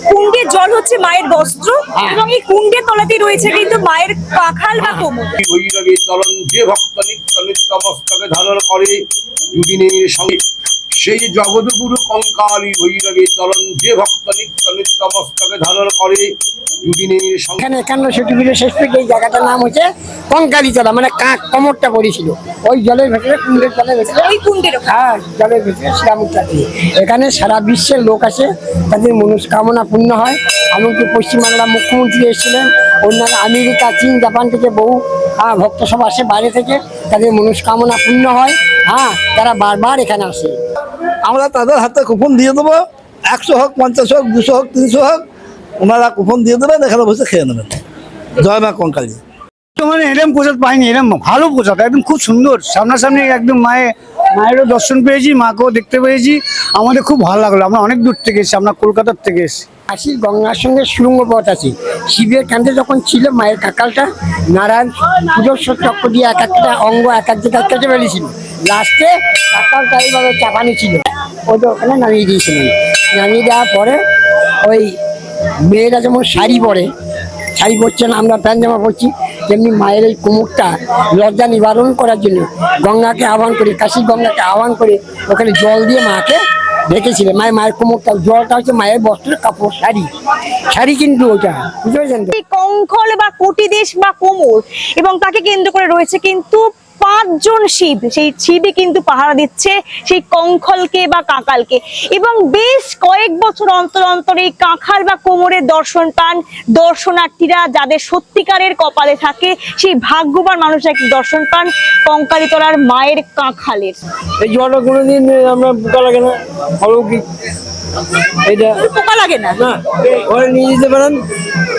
কুণ্ডের জল হচ্ছে মায়ের বস্ত্র এবং এই কুণ্ডের তলাতেই রয়েছে কিন্তু মায়ের কাঁখাল বা কোমর। বৈরাগী চরণ যে ভক্ত নিত্য নিত্য মস্তকে ধারণ করে দুদিনের সঙ্গে সেই জগৎগুরু কঙ্কালী বৈরাগী চরণ যে ভক্ত নিত্য নিত্য মস্তকে ধারণ করে দুদিনের সঙ্গে। এখানে 51 শেষ থেকে এই জায়গাটার নাম হচ্ছে কঙ্কালী তলা, মানে কোমরটা পড়েছিল ওই জলের ভেতরে, কুণ্ডের জলের ভেতরে, ওই কুণ্ডের হ্যাঁ জলের ভেতরে শ্রীরামুখটা দিয়ে। এখানে সারা বিশ্বের লোক আসে, তাদের মনস্কামনা পূর্ণ হয়। এমনকি পশ্চিমবাংলার মুখ্যমন্ত্রী এসেছিলেন, অন্যান্য আমেরিকা, চীন, জাপান থেকে বহু ভক্ত সব আসে বাইরে থেকে, তাদের মনস্কামনা পূর্ণ হয়। তারা বারবার এখানে আসে। আমরা তাদের হাতে কুপন দিয়ে দেবো, 100 হোক, 50 হোক, 200 হোক, 300 হোক, ওনারা কুপন দিয়ে দেবেন, এখানে বসে খেয়ে নেবেন। জয় মা কঙ্কালী। মানে এরকম প্রসাদ পাইনি, এরকম ভালো প্রসাদ, একদম খুব সুন্দর, সামনাসামনি একদম মায়েরও দর্শন পেয়েছি, মাকেও দেখতে পেয়েছি, আমাদের খুব ভালো লাগলো। আমরা অনেক দূর থেকে এসেছি, আমরা কলকাতার থেকে এসেছি। কাশীর গঙ্গার সঙ্গে সুড়ঙ্গ পথ আছে। শিবের কাঁধে যখন ছিল মায়ের কাকালটা, নারায়ণ সুদর্শন চক্র দিয়ে এক একটা অঙ্গ এক এক জায়গায় কেটে ফেলেছিল। লাস্টে কাকালটা এইভাবে চাপানি ছিল, ওটা ওখানে নামিয়ে দিয়েছিলেন। নামিয়ে দেওয়ার পরে ওই মেয়েরা যেমন শাড়ি পরে, শাড়ি পরছে না, আমরা প্যান্ট জামা পরছি, তেমনি মায়ের এই কোমরটা লজ্জা নিবারণ করার জন্য গঙ্গাকে আহ্বান করে, কাশী গঙ্গাকে আহ্বান করে ওখানে জল দিয়ে মাকে রেখেছিলেন। মায়ের কোমরটা, জলটা হচ্ছে মায়ের বস্ত্রের কাপড়, শাড়ি কিন্তু ওটা, বুঝতে পেরেছেন তো? কঙ্খল বা কোটিদেশ বা কোমর, এবং তাকে কেন্দ্র করে রয়েছে কিন্তু 5 জন শিব। সেই শিবই কিন্তু পাহারা দিচ্ছে সেই কঙ্খলকে বা কাঁকালকে, এবং বেশ কয়েক বছর অন্তর অন্তর এই কাঁখাল বা কোমরের দর্শন পান দর্শনার্থীরা। যাদের সত্যিকারের কপালে থাকে সেই ভাগ্যবান মানুষরা একটু দর্শন পান কঙ্কালীতলার মায়ের কাঁখালের। এই জলটা কোনোদিন আমরা পোকা লাগে না, অলৌকিক, এটা পোকা লাগে না, ঘরে নিয়ে যেতে পারেন,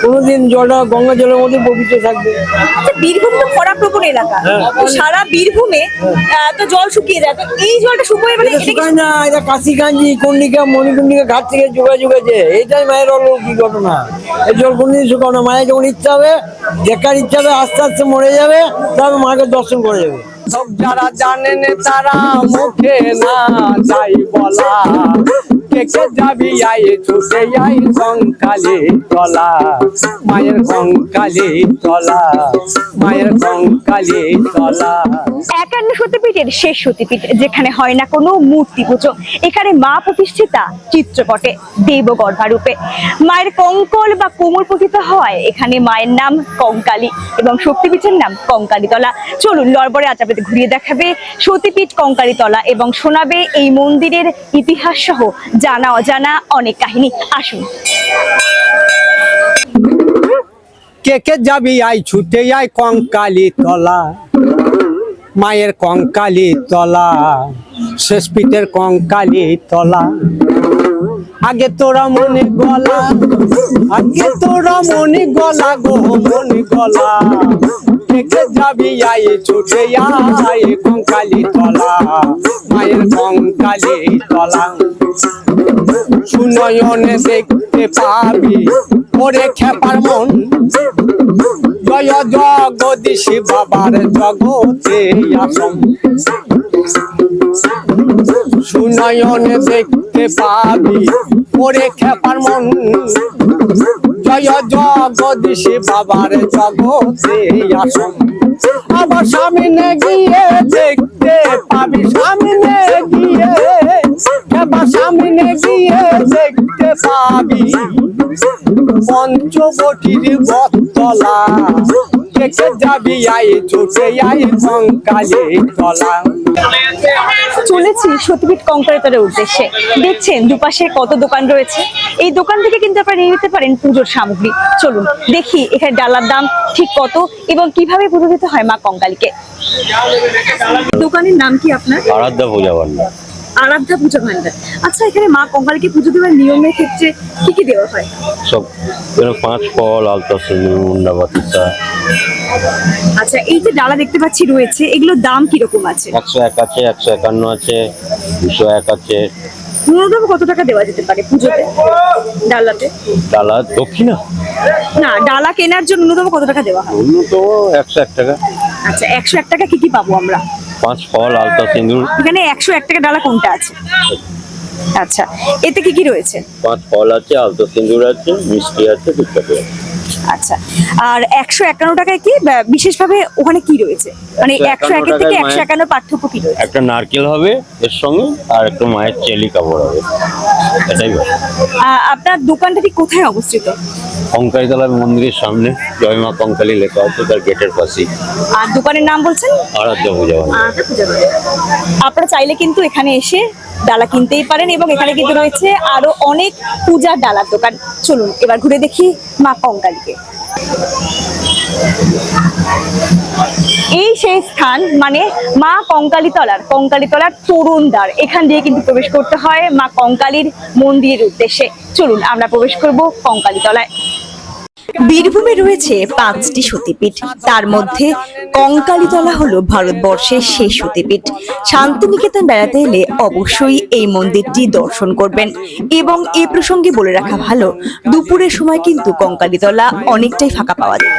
কোনোদিন জলটা গঙ্গা জলের মধ্যে পবিত্র থাকবে। আচ্ছা, বীরভূম তো খরা প্রবণ এলাকা, তো সারা বীরভূমে তো জল শুকিয়ে যায়, তো এই জলটা শুকিয়ে মানে শুকায় না, এটা কাশিকাঞ্জি, কর্ণিকা, মণিকর্ণিকা ঘাট থেকে যুগেছে, এইটাই মায়ের অলৌকিক ঘটনা। এই জল কোনদিন শুকাও না, মায়ের যখন ইচ্ছা হবে, দেখার ইচ্ছা হবে, আস্তে আস্তে মরে যাবে, তবে মাকে দর্শন করে যাবে। সব যারা জানেন তারা মুখে না যাই বলা, কে কে যাবি আই ছুটে আই কঙ্কালী তলা, মায়ের কঙ্কালী তলা, মায়ের কঙ্কালী তলা। 51 সতীপীঠের শেষ সতীপীঠ, যেখানে হয় না কোনো মূর্তি পুজো। এখানে মা প্রতিষ্ঠিতা চিত্রপটে দেবগর্ভা রূপে। মায়ের কঙ্কল বা কোমর পতিত হয় এখানে মায়ের নাম কঙ্কালী এবং শক্তিপীঠের নাম কঙ্কালীতলা। চলুন লড়বড়ে আজ আপনাদের ঘুরিয়ে দেখাবে সতীপীঠ কঙ্কালীতলা এবং শোনাবে এই মন্দিরের ইতিহাস সহ জানা অজানা অনেক কাহিনী। আসুন। কে কে যাবি আই ছুটে আই কঙ্কালী তলা, মায়ের কঙ্কালী তলা, শেষ পিঠের কঙ্কালী তলা। আগে তোরা মনে গলা, আগে তোরা মনে গলা গো মনে গলা, কে কে যাবি আই ছুটে আই কঙ্কালী তলা, মায়ের কঙ্কালী তলা। সুনয়নে দেখতে পাবি ওরে খেপার মন, জয় জগদীশ বাবার জগতে আসম। সুনয়নে দেখতে পাবি ওরে খেপার মন, জয় জগদীশ বাবার জগতে আসম। আবার সামনে গিয়ে দেখতে পাবি, সামনে গিয়ে এবার সামনে গিয়ে দেখতে পাবি পঞ্চবটির বটতলা, দেখে যাবি আই ছুটে আই কঙ্কালী তলা। চলেছি সতীপীঠ কঙ্কালীতলার উদ্দেশ্যে। দেখছেন দুপাশে কত দোকান রয়েছে, এই দোকান থেকে কিন্তু আপনারা নিয়ে নিতে পারেন পুজোর সামগ্রী। চলুন দেখি এখানে ডালার দাম ঠিক কত এবং কিভাবে পুজো দিতে হয় মা কঙ্কালীকে। দোকানের নাম কি আপনার? আরাধ্যা পূজা ভান্ডার। আরাধ্যা পূজা ভান্ডার। আচ্ছা, এখানে মা কঙ্কালীকে পুজো দেওয়ার নিয়মের ক্ষেত্রে কি কি দেওয়া হয়? সব 5 ফল, আলতা সিঁদুর, মুন্ডা বাতিসা। আচ্ছা, এই যে ডালা দেখতে পাচ্ছি রয়েছে, এগুলোর দাম কিরকম আছে? 101 আছে, 151 আছে, 201 আছে। ন্যূনতম কত টাকা দেওয়া যেতে পারে পুজোতে ডালাতে? ডালা দক্ষিণা না, ডালা কেনার জন্য ন্যূনতম কত টাকা দেওয়া হয়? তো 101 টাকা। আচ্ছা, 101 টাকা কি কি পাবো আমরা? 5 ফল, আলতা সিঁদুর। এখানে 101 টাকা ডালা কোনটা আছে? আচ্ছা, এতে কি কি রয়েছে? 5 ফল আছে, আলতো সিঁদুর আছে, মিষ্টি আছে, ধূপকাঠি আছে। আচ্ছা, আর 151 টাকায় কি বিশেষভাবে ওখানে কি রয়েছে? মানে 101 থেকে টাকায় 151 পার্থক্য কি রয়েছে? একটা নারকেল হবে এর সঙ্গে, আর একটা মায়ের চেলি কাপড় হবে, এটাই ব্যাপার। আপনার দোকানটা ঠিক কোথায় অবস্থিত? কঙ্কালীতলা মন্দিরের সামনে জয় মা কঙ্কালী লেখা আছে, তার গেটের পাশেই। আর দোকানের নাম বলছেন? আরাধ্য পূজা হয়। আপনারা চাইলে কিন্তু এখানে এসে ডালা কিনতেই পারেন, এবং এখানে কিন্তু রয়েছে আরো অনেক পূজার ডালার দোকান। চলুন এবার ঘুরে দেখি মা কঙ্কালীকে। এই সেই স্থান, মানে মা কঙ্কালীতলার তরুণ দ্বার। এখান দিয়ে কিন্তু প্রবেশ করতে হয় মা কঙ্কালীর মন্দিরের উদ্দেশ্যে। চলুন আমরা প্রবেশ করব কঙ্কালীতলায়। বীরভূমে রয়েছে 5টি সতীপীঠ, তার মধ্যে কঙ্কালীতলা হলো ভারতবর্ষের সেই সতীপীঠ। শান্তিনিকেতন বেড়াতে এলে অবশ্যই এই মন্দিরটি দর্শন করবেন। এবং এই প্রসঙ্গে বলে রাখা ভালো, দুপুরের সময় কিন্তু কঙ্কালীতলা অনেকটাই ফাঁকা পাওয়া যায়।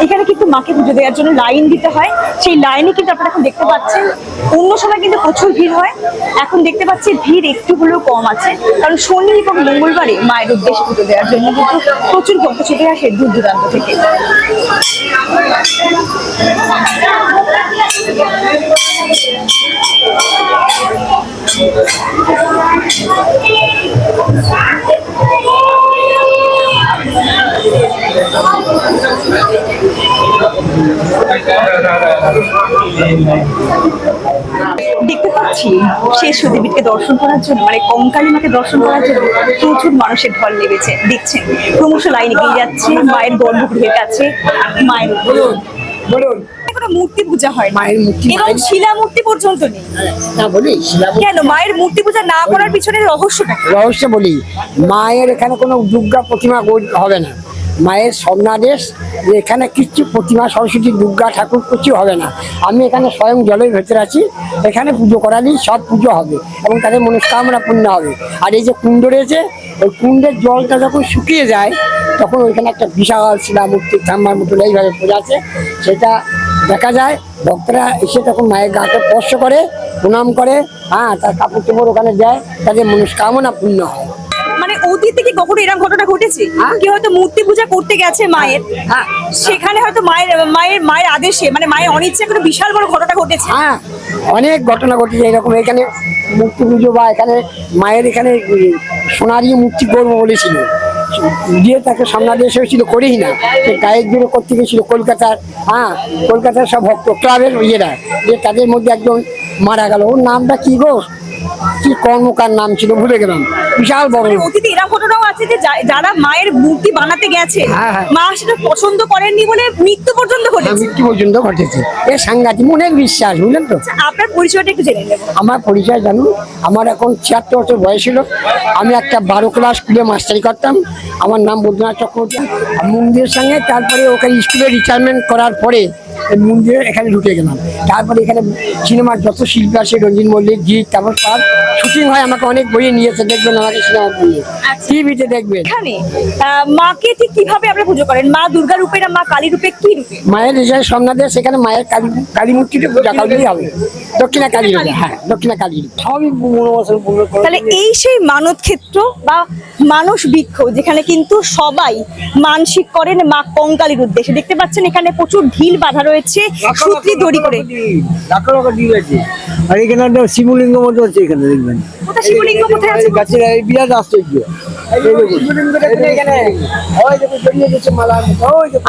এখানে কিন্তু মাকে পুজো দেওয়ার জন্য লাইন দিতে হয়, সেই লাইনে কিন্তু আপনারা এখন দেখতে পাচ্ছেন। অন্য সময় কিন্তু প্রচুর ভিড় হয়, এখন দেখতে পাচ্ছি ভিড় একটু হলেও কম আছে, কারণ শনি এবং মঙ্গলবারে মায়ের উদ্দেশ্যে পুজো দেওয়ার জন্য কিন্তু প্রচুর ভক্ত ছুটে আসে দূর দূরান্ত থেকে। দেখতে পাচ্ছি শেষ সতীপীঠকে দর্শন করার জন্য, মানে কঙ্কালী মাকে দর্শন করার জন্য প্রচুর মানুষের ঢল নেমেছে। দেখছেন ক্রমশ লাইন এগিয়ে যাচ্ছে মায়ের গর্ভগৃহের কাছে। মায়ের বলুন কোনো মূর্তি পূজা হয় না, মায়ের মূর্তি, এবং শিলা মূর্তি পর্যন্ত নেই। না বলি কেন মায়ের মূর্তি পূজা না করার পিছনে রহস্যটা কি? রহস্য বলি, মায়ের এখানে কোনো দুর্গা প্রতিমা হবে না। মায়ের স্বর্ণাদেশ যে এখানে কিচ্ছু প্রতিমা, সরস্বতী, দুর্গা ঠাকুর কিছু হবে না। আমি এখানে স্বয়ং জলের ভেতরে আছি, এখানে পুজো করালেই সব পুজো হবে এবং তাদের মনস্কামনা পূর্ণ হবে। আর এই যে কুণ্ড রয়েছে, ওই কুণ্ডের জলটা যখন শুকিয়ে যায় তখন ওইখানে একটা বিশাল শিলামূর্তি থাম্বার মতন এইভাবে পূজা আছে, সেটা দেখা যায়। ভক্তরা এসে তখন মায়ের গাকে স্পর্শ করে, প্রণাম করে, তার কাপড় চোপড় ওখানে দেয়, তাদের মনস্কামনা পূর্ণ হয়। মানে অতীতে কি কখনো এরকম ঘটনা ঘটেছে? কি হয়তো মূর্তি পূজা করতে গেছে মায়ের, সেখানে হয়তো মায়ের আদেশে, মানে মায়ের অনিচ্ছা কোনো বিশাল বড় ঘটনা ঘটেছে? অনেক ঘটনা ঘটেছে এরকম। এখানে মূর্তি পুজো বা এখানে মায়ের এখানে সোনারি মূর্তি করবো বলেছিল, দিয়ে তাকে সামনাদেশ হয়েছিল, করেই না। গায়ের জোরে করতে গেছিল কলকাতার সব ভক্ত ক্লাবের ইয়েরা, যে তাদের মধ্যে একজন মারা গেল। ওর নামটা কি গো, কি কর্মকার নাম ছিল, ভুলে গেলাম। বিশাল বড় অতীতে এরকম ঘটনাও আছে যে যারা মায়ের মূর্তি বানাতে গেছে, মা সেটা পছন্দ করেননি বলে মৃত্যু পর্যন্ত ঘটেছে। মৃত্যু পর্যন্ত ঘটেছে। এ সাংঘাতিক অনেক বিশ্বাস, বুঝলেন তো। আপনার পরিচয়টা একটু জেনে নেব। আমার পরিচয় জানুন, আমার এখন 76 বছর বয়স ছিল। আমি একটা 12 ক্লাস স্কুলে মাস্টারি করতাম। আমার নাম বৈদ্যনাথ চক্রবর্তী। মন্দিরের সঙ্গে তারপরে ওখানে স্কুলে রিটায়ারমেন্ট করার পরে মন্দিরে এখানে ঢুকে গেলাম। তারপরে এখানে সিনেমার যত শিল্পী আসে, রঞ্জিত মল্লিক, জিৎ, তারপর তার শুটিং হয়। আমাকে অনেক বইয়ে নিয়েছে, দেখবেন আমাকে সিনেমা বইয়ে, টিভিতে দেখবেন। এখানে মাকে ঠিক কিভাবে আমরা পুজো করেন? মা দুর্গা রূপে না মা কালী রূপে, কি রূপে? মায়ের রেজাল্ট সন্ন্যাদের, সেখানে মায়ের কালী মূর্তিতে পূজা করলেই হবে। দক্ষিণা কালী রূপে, দক্ষিণা কালী রূপে সবই মনোবাসন পূর্ণ করে। তাহলে এই সেই মানত ক্ষেত্র বা মানস বৃক্ষ, যেখানে কিন্তু সবাই মানসিক করেন মা কঙ্কালীর উদ্দেশ্যে। দেখতে পাচ্ছেন এখানে প্রচুর ঢিল বাঁধা রয়েছে সূত্রি দড়ি করে। আর এখানে একটা শিবলিঙ্গ মতো আছে, এখানে দেখবেন। কোথায় শিবলিঙ্গ, কোথায় আছে? গাছের এই বিরাট আশ্চর্য।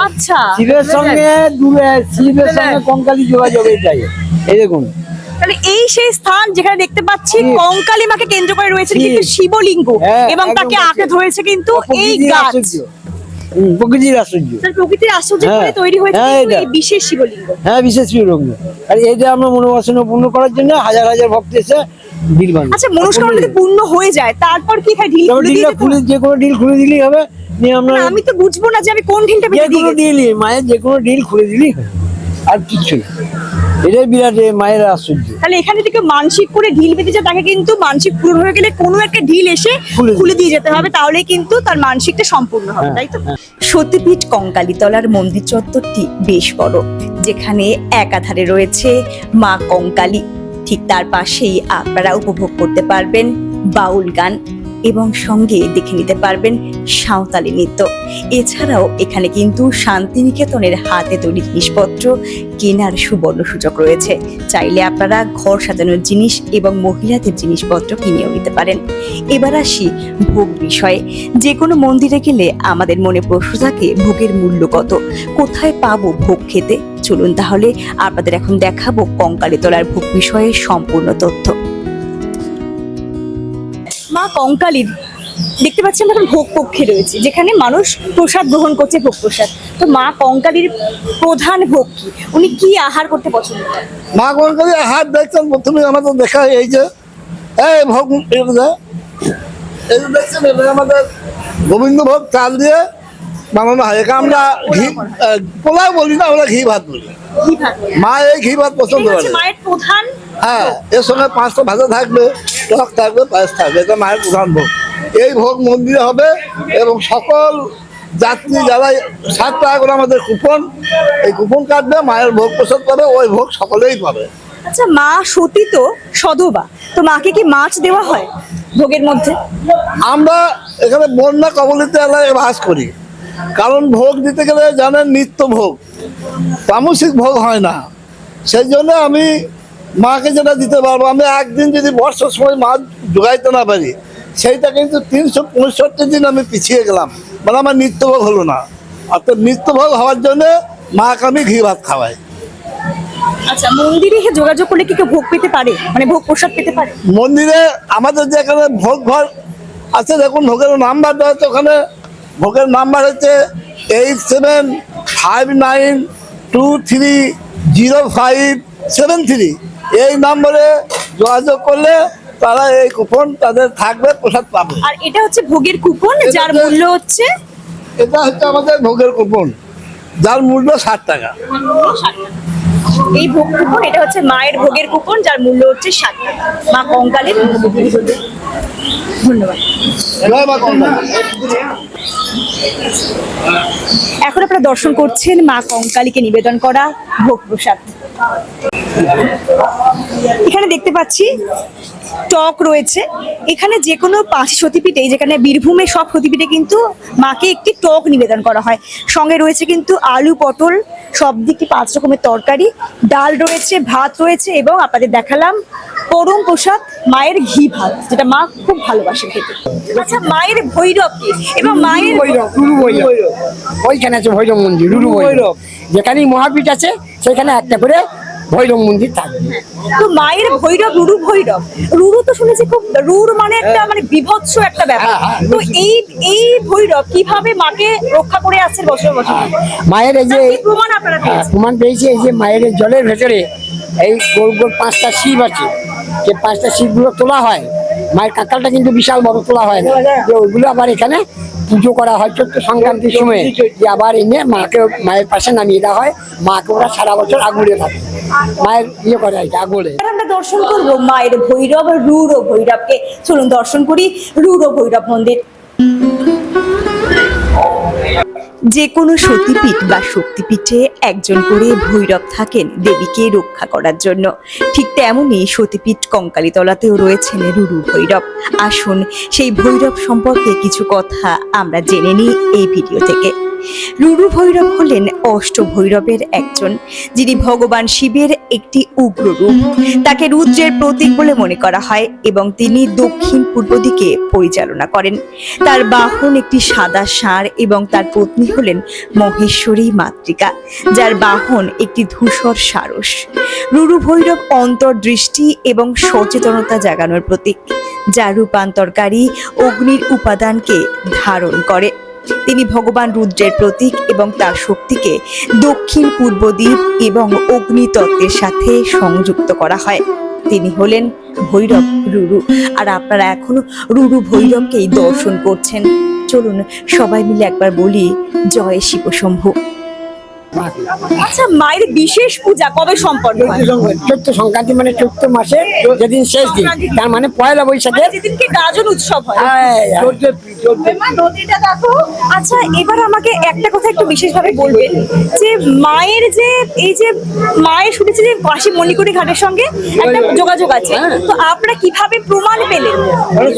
আচ্ছা, শিবের সঙ্গে কঙ্কালী যোগাযোগ, এটাই। এই দেখুন, তাহলে এই সেই স্থান যেখানে দেখতে পাচ্ছি কঙ্কালী মাকে কেন্দ্র করে রয়েছে কিন্তু শিবলিঙ্গ, এবং তাকে আঁকে ধরেছে কিন্তু এই গাছ। প্রকৃতির আশ্চর্য, প্রকৃতির আশ্চর্য করে তৈরি হয়েছে এই বিশেষ শিবলিঙ্গ। বিশেষ শিবলিঙ্গ। আর এই যে আমরা মনোবাসনা পূর্ণ করার জন্য হাজার হাজার ভক্ত এসে ঢিল বাঁধে। আচ্ছা, মনস্কামনা যদি পূর্ণ হয়ে যায় তারপর কি হয়? ঢিল খুলে, যে কোনো ঢিল খুলে দিলেই হবে। আমি তো বুঝবো না যে আমি কোন ঢিলটা বেঁধে দিই। ঢিলই মায়ের, যে কোনো ঢিল খুলে দিলেই হয়, আর কিচ্ছু না। এটাই বিরাট মায়ের আশ্চর্য। তাহলে এখানে থেকে মানসিক করে ঢিল বেঁধেছে, তাকে কিন্তু মানসিক পূরণ হয়ে গেলে কোনো একটা ঢিল এসে খুলে দিয়ে যেতে হবে, তাহলেই কিন্তু তার মানসিকটা সম্পূর্ণ হবে, তাই তো? সতীপীঠ কঙ্কালীতলার মন্দির চত্বরটি বেশ বড়, যেখানে একাধারে রয়েছে মা কঙ্কালী, ঠিক তার পাশেই আপনারা উপভোগ করতে পারবেন বাউল গান এবং সঙ্গে দেখে নিতে পারবেন সাঁওতালি নৃত্য। এছাড়াও এখানে কিন্তু শান্তিনিকেতনের হাতে তৈরি জিনিসপত্র কেনার সুবর্ণ সুযোগ রয়েছে। চাইলে আপনারা ঘর সাজানোর জিনিস এবং মহিলাদের জিনিসপত্র কিনেও নিতে পারেন। এবার আসি ভোগ বিষয়ে। যে কোনো মন্দিরে গেলে আমাদের মনে প্রশ্ন থাকে ভোগের মূল্য কত, কোথায় পাবো ভোগ খেতে। চলুন তাহলে আপনাদের এখন দেখাবো কঙ্কালীতলার ভোগ বিষয়ে সম্পূর্ণ তথ্য। মা কঙ্কালীর দেখতে পাচ্ছি আমরা এখন ভোগ কক্ষে রয়েছে, যেখানে মানুষ প্রসাদ গ্রহণ করছে, ভোগ প্রসাদ। তো মা কঙ্কালীর প্রধান ভোগ কি, উনি কি আহার করতে পছন্দ করেন? মা কঙ্কালী আহার দেখছেন প্রথমে আমাদের দেখা এই যে ভোগ, এই যে দেখছেন এটা আমাদের গোবিন্দ ভোগ চাল দিয়ে বানানো হয়। এটা আমরা ঘি পোলাও বলি না, আমরা ঘি ভাত বলি। ঘি ভাত। মা এই ঘি ভাত পছন্দ এই হচ্ছে করে। মায়ের প্রধান। হ্যাঁ, এর সঙ্গে 5টা ভাজা থাকবে, টক থাকবে, পায়েস থাকবে। এটা মায়ের প্রধান ভোগ। এই ভোগ মন্দিরে হবে এবং সকল যাত্রী যারা 7 টাকা করে আমাদের কুপন, এই কুপন কাটবে, মায়ের ভোগ প্রসাদ পাবে, ওই ভোগ সকলেই পাবে। আচ্ছা, মা সতী তো সধবা, তো মাকে কি মাছ দেওয়া হয় ভোগের মধ্যে? আমরা এখানে বন্যা কবলিত এলাকায় বাস করি, কারণ ভোগ দিতে গেলে জানেন নিত্য ভোগ, তামসিক ভোগ হয় না। সেই জন্য আমি মাকে যেটা দিতে পারবো, আমি একদিন যদি বর্ষার সময় মাছ জোগাইতে না পারি, সেইটা কিন্তু 365 দিন আমি পিছিয়ে গেলাম, মানে আমার নিত্যভোগ হলো না। অর্থাৎ নিত্যভোগ হওয়ার জন্য মাকে আমি ঘি ভাত খাওয়াই। আচ্ছা, মন্দিরে যোগাযোগ করলে কি কেউ ভোগ পেতে পারে, মানে ভোগ প্রসাদ পেতে পারে? মন্দিরে আমাদের যেখানে ভোগ ঘর আছে, দেখুন ভোগের নাম্বার দেওয়া আছে, ওখানে ভোগের নাম্বার হচ্ছে 8759230573। এই নম্বরে যোগাযোগ করলে তারা এই কুপন তাদের থাকবে, প্রসাদ পাবে। আর এটা হচ্ছে ভোগের কুপন, যার মূল্য হচ্ছে, এটা হচ্ছে আমাদের ভোগের কুপন, যার মূল্য 60 টাকা। এই ভোগ কুপন, এটা হচ্ছে মায়ের ভোগের কুপন, যার মূল্য হচ্ছে 60 টাকা। মা কঙ্কালীর। ধন্যবাদ। জয় মা কঙ্কালী। এখন আপনারা দর্শন করছেন মা কঙ্কালীকে নিবেদন করা ভোগ প্রসাদ। এখানে দেখতে পাচ্ছি টক রয়েছে। এখানে যে কোনো 5 সতীপীঠে, যেখানে বীরভূমে সব সতীপীঠে কিন্তু মাকে একটি টক নিবেদন করা হয়। সঙ্গে রয়েছে কিন্তু আলু, পটল, সব দিকে 5 রকমের তরকারি, ডাল রয়েছে, ভাত রয়েছে এবং আপনাদের দেখালাম পরম প্রসাদ মায়ের ঘি ভাত, যেটা মা খুব ভালোবাসেন খেতে। আচ্ছা, মায়ের ভৈরব কি এবং মায়ের ভৈরব, রুরু ভৈরব, ওইখানে আছে ভৈরব মন্দির, রুরু ভৈরব। যেখানেই মহাপীঠ আছে সেখানে একটা করে ভৈরব মন্দির থাকবে। তো মায়ের ভৈরব, রুরু ভৈরব, রুরু তো শুনেছি খুব, রুর মানে একটা মানে বিভৎস একটা ব্যাপার। তো এই ভৈরব কিভাবে মাকে রক্ষা করে আসছে বছর বছর? মায়ের এই যে তার কি প্রমাণ আপনারা পেয়েছেন? প্রমাণ পেয়েছি, এই যে মায়ের এই জলের ভেতরে এই গোল গোল 5টা শিব আছে, যে 5টা শিবগুলো তোলা হয়। মায়ের কাকালটা কিন্তু বিশাল বড় তোলা হয় না, যে ওইগুলো আবার এখানে পুজো করা হয় চৈত্র সংক্রান্তির সময়, যে আবার এনে মাকে মায়ের পাশে নামিয়ে দেওয়া হয়। মাকে ওরা সারা বছর আগুলে থাকে, মায়ের ইয়ে করে আর কি, আগুলে। এবার আমরা দর্শন করবো মায়ের ভৈরব, রুর ও ভৈরবকে। চলুন দর্শন করি রুর ও ভৈরব মন্দির। যে কোনো সতীপীঠ বা শক্তিপীঠে একজন করে ভৈরব থাকেন দেবীকে রক্ষা করার জন্য। ঠিক তেমনই সতীপীঠ কঙ্কালীতলাতেও রয়েছেন রুরু ভৈরব। আসুন সেই ভৈরব সম্পর্কে কিছু কথা আমরা জেনে নিই এই ভিডিও থেকে। রুরু ভৈরব হলেন অষ্টভৈরবের একজন, যিনি ভগবান শিবের একটি উগ্র রূপ। তাকে রুদ্রের প্রতীক বলে মনে করা হয় এবং তিনি দক্ষিণ পূর্ব দিকে পরিচালনা করেন। তার বাহন একটি সাদা ষাঁড় এবং তার পত্নী হলেন মহেশ্বরী মাতৃকা, যার বাহন একটি ধূসর সারস। রুরু ভৈরব অন্তর্দৃষ্টি এবং সচেতনতা জাগানোর প্রতীক, যা রূপান্তরকারী অগ্নির উপাদানকে ধারণ করে। তিনি ভগবান রুদ্রের প্রতীক এবং তার শক্তিকে দক্ষিণ পূর্ব দিক এবং অগ্নিতত্ত্বের সাথে সংযুক্ত করা হয়। তিনি হলেন ভৈরব রুরু। আর আপনারা এখনো রুরু ভৈরবকেই দর্শন করছেন। চলুন সবাই মিলে একবার বলি জয় শিব শম্ভু। মাকে। আচ্ছা, মায়ের বিশেষ পূজা কবে সম্পন্ন হয়? চৈত্র সংক্রান্তি মানে চৈত্র মাসে যেদিন শেষ দিন, তার মানে পয়লা বৈশাখে। মানে যেদিনকে গাজন উৎসব হয়। হ্যাঁ, মা, নদীটা দেখো। আচ্ছা, এবার আমাকে একটা কথা একটু বিশেষভাবে বলবেন যে মায়ের যে এই যে মায়ের শুনেছি যে পাশে মণিকোটি ঘাটের সঙ্গে একটা যোগাযোগ আছে, তো আপনারা কিভাবে প্রমাণ পেলেন?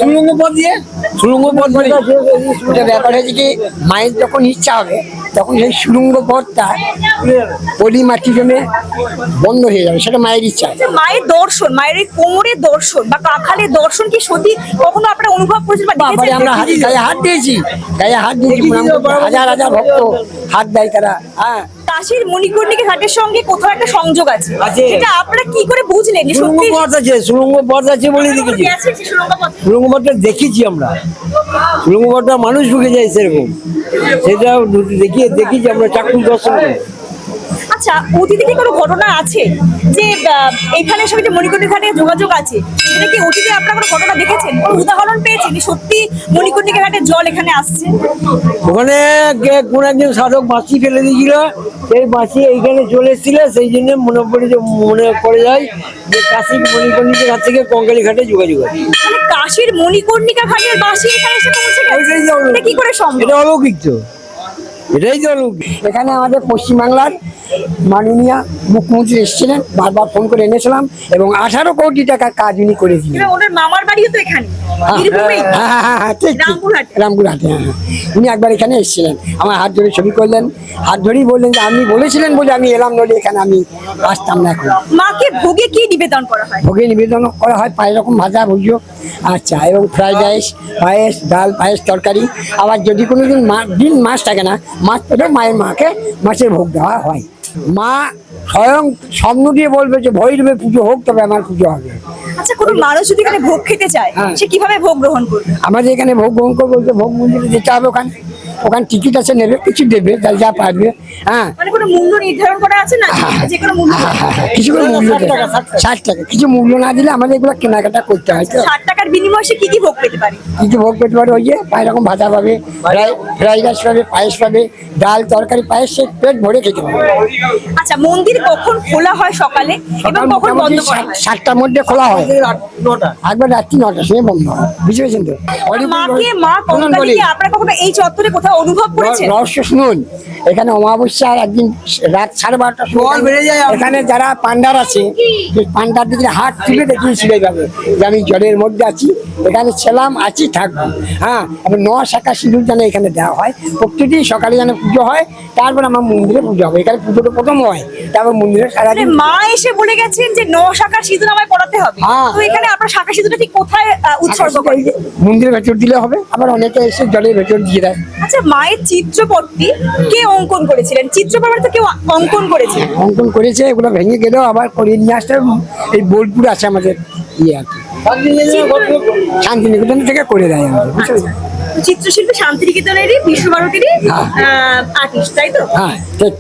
সুড়ঙ্গ পথ দিয়ে, সুড়ঙ্গ পথ বলে ওটা ব্যাপার হয়েছে কি, মায়ের যখন ইচ্ছা হবে তখন সেই সুড়ঙ্গ পথটা পলি মাটি জমে বন্ধ হয়ে যাবে, সেটা মায়ের ইচ্ছা। যে মায়ের দর্শন, মায়ের এই কোমরের দর্শন বা কাঁখালের দর্শন কি সত্যি কখনো আপনারা অনুভব করেছেন বা তারপরে দেখেছেন? আমরা গায়ে হাত দিয়েছি, গায়ে হাত দিয়েছি, প্রণাম করছি। হাজার হাজার ভক্ত হাত দেয় তারা। হ্যাঁ, কাশীর মণিকর্ণিকা ঘাটের সঙ্গে কোথাও একটা সংযোগ আছে, আছে। এটা আপনারা কি করে বুঝলেন যে সুড়ঙ্গ সত্যি পথ আছে, সুড়ঙ্গ পথ আছে বলে দেখেছি। গেছেন সেই সুড়ঙ্গ পথে? সুড়ঙ্গ পথটা দেখেছি আমরা, সুড়ঙ্গ পথটা মানুষ ঢুকে যায় সেরকম, সেটা দেখেছি আমরা চাক্ষুষ দর্শন করে। আচ্ছা, অতীতে কি কোনো ঘটনা আছে যে এখানে সঙ্গে যে মণিকর্ণিকা ঘাটে যোগাযোগ আছে, সেটা কি অতীতে আপনারা কোনো ঘটনা দেখেছেন, কোনো উদাহরণ পেয়েছেন যে সত্যি মণিকর্ণিকা ঘাটের জল এখানে আসছে? ওখানে কোন একজন সাধক বাঁশি ফেলে দিয়েছিল, সেই বাঁশি এইখানে চলে এসেছিল, সেই জন্য মনে পড়ে যায় যে কাশীর মণিকর্ণিকা ঘাট থেকে কঙ্কালী ঘাটে যোগাযোগ আছে। মানে কাশীর মণিকর্ণিকা ঘাটের বাসি এখানে এসে পৌঁছে গেছে, এটা কি করে সম্ভব? এটা অলৌকিক তো, এটাই তো অলৌকিক। এখানে আমাদের পশ্চিমবাংলার মাননীয় মুখ্যমন্ত্রী এসেছিলেন, বারবার ফোন করে এনেছিলাম, এবং 18 কোটি টাকার কাজ উনি করেছিলেন। এবার ওনার মামার বাড়িও তো এখানে, বীরভূমেই। হ্যাঁ, ঠিক, ঠিক। রামপুরহাটে। রামপুরহাটে, হ্যাঁ। উনি একবার এখানে এসেছিলেন, আমার হাত ধরে ছবি করলেন, হাত ধরেই বললেন যে আপনি বলেছিলেন বলে আমি এলাম, নইলে এখানে আমি আসতাম না এখন। মাকে ভোগে কি নিবেদন করা হয়? ভোগে নিবেদন করা হয় 5 রকম ভাজা ভুজো, আচ্ছা, এবং ফ্রাইড রাইস, পায়েস, ডাল, পায়েস, তরকারি। আবার যদি কোনো দিন মাছ থাকে না, মাছ পেলেও মায়ের মাকে মাছের ভোগ দেওয়া হয়। মা স্বয়ং স্বপ্ন দিয়ে বলবে যে ভৈরবে পুজো হোক, তবে আমার পুজো হবে। আচ্ছা, কোনো মানুষ যদি এখানে ভোগ খেতে চায়, হ্যাঁ। সে কিভাবে ভোগ গ্রহণ করবে? আমাদের এখানে ভোগ গ্রহণ করবো, বলতে ভোগ মন্দিরে যেতে হবে, ওখানে টিকিট আছে, নেবে, কিছু দেবে, তাহলে যা পারবে। হ্যাঁ, মানে কোনো মূল্য নির্ধারণ করা আছে না, যে কোনো মূল্য? কিছু করে মূল্য দেবে, 60 টাকা। কিছু মূল্য না দিলে আমাদের এগুলো কেনাকাটা করতে হয়। তো 60 টাকার বিনিময়ে সে কি কি ভোগ পেতে পারে? কিছু ভোগ পেতে পারে, ওই যে 5 রকম ভাজা পাবে, ফ্রাইড রাইস পাবে, পায়েস পাবে, ডাল, তরকারি, পায়েস, সে পেট ভরে খেতে পাবে। আচ্ছা, মন্দির কখন খোলা হয় সকালে এবং কখন বন্ধ করা হয়? 7টার মধ্যে খোলা হয়, একবার রাত্রি 9টার সময় বন্ধ হয়, বুঝতে পেরেছেন তো? মা কঙ্কালীকে আপনারা কখনো এই চত্বরে কোথাও অনুভব করেছেন? রহস্য শুনুন, এখানে অমাবস্যার একদিন রাত 12:30টার সময় এখানে যারা পান্ডার আছে, যে পান্ডার দিকে হাত তুলে দেখিয়েছিল এইভাবে যে আমি জলের মধ্যে আছি, এখানে ছিলাম, আছি, থাকবো। হ্যাঁ, এবং 9 শাখা সিঁদুর যেন এখানে দেওয়া হয়, প্রত্যেকটি সকালে যেন পুজো হয়, তারপর আমার মন্দিরে পুজো হবে। এখানে পুজোটা প্রথম হয়, তারপর মন্দিরে মানে সারাদিন। মা এসে বলে গেছেন যে 9 শাখার সিঁদুর আমায় পড়াতে হবে, হ্যাঁ। তো এখানে আপনার শাখা সিঁদুরটা ঠিক কোথায় উৎসর্গ করেন? মন্দিরের ভেতর দিলে হবে, আবার অনেকে এসে জলের ভেতর দিয়ে দেয়। আচ্ছা, মায়ের চিত্রপটটি কে অঙ্কন করেছিলেন? চিত্রপট তো কেউ অঙ্কন করেছে? অঙ্কন করেছে, এগুলো ভেঙে গেলেও আবার করিয়ে নিয়ে আসতে হবে। এই বোলপুর আছে আমাদের ইয়ে আর কি, শান্তিনিকেতন থেকে করে দেয় আমাদের, বুঝতে পেরেছেন? চিত্রশিল্পী শান্তিনিকেতনেরই, বিশ্বভারতীরই হ্যাঁ। আর্টিস্ট, তাই তো? হ্যাঁ, ঠিক।